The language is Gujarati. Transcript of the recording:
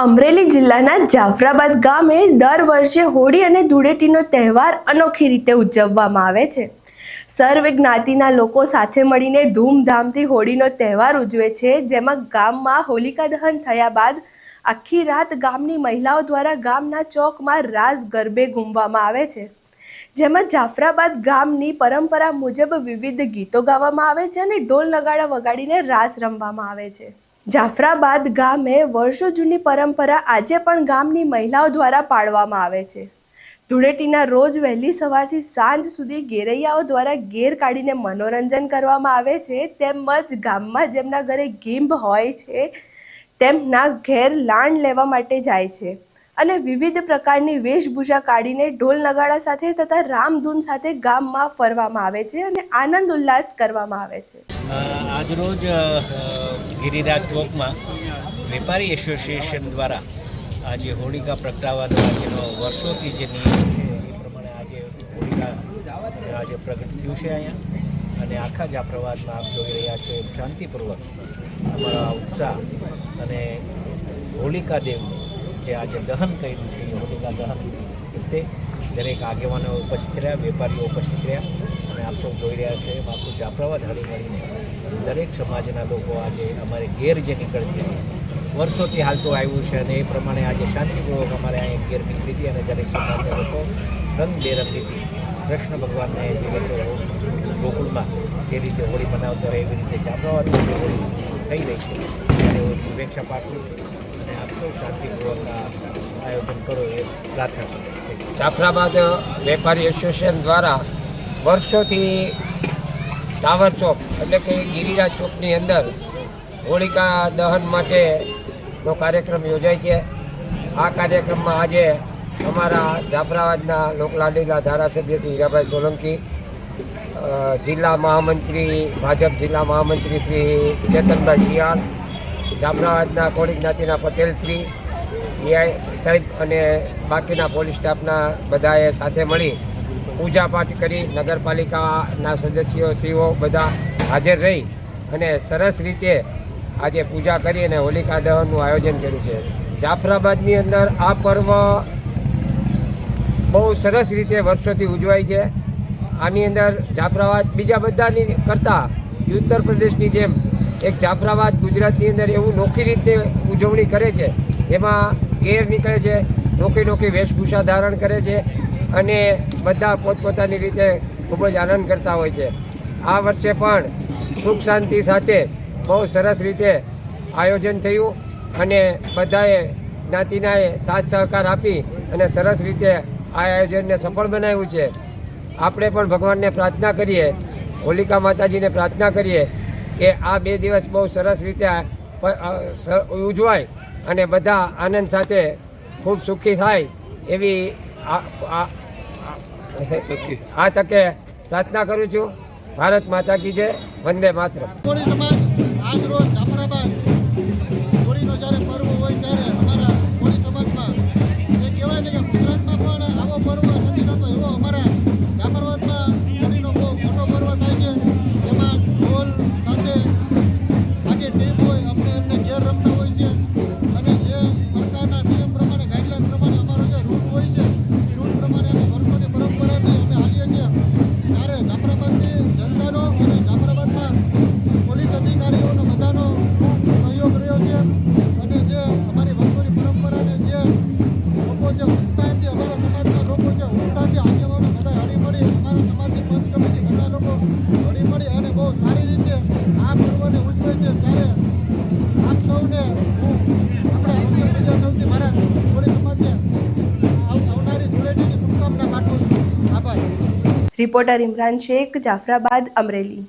અમરેલી જિલ્લાના જાફરાબાદ ગામે દર વર્ષે હોળી અને ધૂળેટીનો તહેવાર અનોખી રીતે ઉજવવામાં આવે છે। સર્વ જ્ઞાતિના લોકો સાથે મળીને ધૂમધામથી હોળીનો તહેવાર ઉજવે છે, જેમાં ગામમાં હોલિકા દહન થયા બાદ આખી રાત ગામની મહિલાઓ દ્વારા ગામના ચોકમાં રાસ ગરબે ઘૂમવામાં આવે છે, જેમાં જાફરાબાદ ગામની પરંપરા મુજબ વિવિધ ગીતો ગાવામાં આવે છે અને ઢોલ નગાડા વગાડીને રાસ રમવામાં આવે છે। જાફરાબાદ ગામે વર્ષો જૂની પરંપરા આજે પણ ગામની મહિલાઓ દ્વારા પાળવામાં આવે છે। ધૂળેટીના રોજ વહેલી સવારથી સાંજ સુધી ગેરૈયાઓ દ્વારા ગેર કાઢીને મનોરંજન કરવામાં આવે છે, તેમજ ગામમાં જેમના ઘરે ગીંભ હોય છે તેમના ઘેર લાણ લેવા માટે જાય છે અને વિવિધ પ્રકારની વેશભૂષા કાઢીને ઢોલ નગાડા સાથે તથા રામધૂન સાથે ગામમાં ફરવામાં આવે છે અને આનંદ ઉલ્લાસ કરવામાં આવે છે। આજરોજ ગિરિરાજ ચોકમાં વેપારી એસોસિએશન દ્વારા આજે હોલિકા પ્રગટાવવાનો આજનો વર્ષોથી જે નિયમ છે એ પ્રમાણે આજે હોલિકા આજે પ્રગટ થયું છે અહીંયા, અને આખા જાફરાબાદમાં આપ જોઈ રહ્યા છે શાંતિપૂર્વક અમારા ઉત્સાહ અને હોલિકા દેવનું જે આજે દહન કર્યું છે એ હોલિકા દહન વખતે દરેક આગેવાનો ઉપસ્થિત રહ્યા, વેપારીઓ ઉપસ્થિત રહ્યા, અને આપ સૌ જોઈ રહ્યા છે આખું જાફરાબાદ હળી મળીને દરેક સમાજના લોકો આજે અમારે ઘેર જે નીકળતી વર્ષોથી હાલતું આવ્યું છે અને એ પ્રમાણે આજે શાંતિપૂર્વક અમારે અહીંયા ઘેર નીકળી હતી અને દરેક સમાજના લોકો રંગબેરંગીથી કૃષ્ણ ભગવાનને જે રીતે ગોકુળમાં જે રીતે હોળી મનાવતો હોય એવી રીતે જાફરાબાદમાં જે હોળી થઈ રહી છે ત્યારે હું શુભેચ્છા પાઠવું છું અને આપ સૌ શાંતિપૂર્વક આયોજન કરો એ પ્રાર્થના કરું છું। જાફરાબાદ વેપારી એસોસિએશન દ્વારા વર્ષોથી ટાવર ચોક એટલે કે ગિરિરાજ ચોકની અંદર હોલિકા દહન માટેનો કાર્યક્રમ યોજાય છે। આ કાર્યક્રમમાં આજે અમારા જાફરાબાદના લોકલાડીલા ધારાસભ્ય શ્રી હીરાભાઈ સોલંકી, જિલ્લા મહામંત્રી ભાજપ જિલ્લા મહામંત્રી શ્રી ચેતનભાઈ શિયાળ, જાફરાબાદના કોળી જ્ઞાતિના પટેલ શ્રી એઆઈ સાહેબ અને બાકીના પોલીસ સ્ટાફના બધાએ સાથે મળી પૂજાપાઠ કરી નગરપાલિકાના સદસ્યો શ્રીઓ બધા હાજર રહી અને સરસ રીતે આજે પૂજા કરી અને હોલિકા દહનનું આયોજન કર્યું છે। જાફરાબાદની અંદર આ પર્વ બહુ સરસ રીતે વર્ષોથી ઉજવાય છે। આની અંદર જાફરાબાદ બીજા બધાની કરતાં ઉત્તર પ્રદેશની જેમ એક જાફરાબાદ ગુજરાતની અંદર એવું નોખી રીતે ઉજવણી કરે છે, એમાં ઘેર નીકળે છે, નોખી નોખી વેશભૂષા ધારણ કરે છે અને બધા પોતપોતાની રીતે ખૂબ જ આનંદ કરતા હોય છે। આ વર્ષે પણ સુખ શાંતિ સાથે બહુ સરસ રીતે આયોજન થયું અને બધાએ જ્ઞાતિનાએ સાથ સહકાર આપી અને સરસ રીતે આ આયોજનને સફળ બનાવ્યું છે। આપણે પણ ભગવાનને પ્રાર્થના કરીએ, હોલિકા માતાજીને પ્રાર્થના કરીએ કે આ 2 દિવસ બહુ સરસ રીતે ઉજવાય અને બધા આનંદ સાથે ખૂબ સુખી થાય એવી આ તકે પ્રાર્થના કરું છું। ભારત માતા કી જય, વંદે માતરમ। કોળી સમાજ આજ રોજ જાફરાબાદ હોળીનો જ્યારે પર્વ હોય ત્યારે અમારા કોળી સમાજમાં જે કહેવાય ને કે ગુજરાતમાં પણ આવો પર્વ નથી થતો એવો અમારા જાફરાબાદમાં હોળીનો બહુ મોટો પર્વ થાય છે, જેમાં ઢોલ સાથે આગે ટીમ હોય, આપણે એમને ઘેર રમતા હોય છે અને જે સરકારના નિયમ પ્રમાણે ગાઈડલાઈન પ્રમાણે અમારો જે રૂટ હોય છે એ રૂટ પ્રમાણે અમે વર્ષોની પરંપરાથી અમે હાલીએ છીએ। ત્યારે જાફરાબાદની જનતાનો અને જાફરાબાદમાં પોલીસ અધિકારીઓનો બધાનો ખૂબ સહયોગ રહ્યો છે અને જે અમારી વર્ષોની પરંપરાને જે લોકો જે ઉત્સાહથી અમારા સમાજના લોકો જે ઉત્સાહથી આગેવાનો બધા હળી મળી અમારા સમાજની પંચ કમિટી બધા લોકો હળી મળી અને બહુ સારી રીતે આ પર્વને ઉજવે છે। ત્યારે આપ સૌને હું આપણા સોશિયલ મીડિયા સૌથી મારા કોળી સમાજને આવનારી ધૂળેટીની શુભકામના પાઠવું છું। આભાર। રિપોર્ટર ઇમરાન શેખ, જાફરાબાદ, અમરેલી।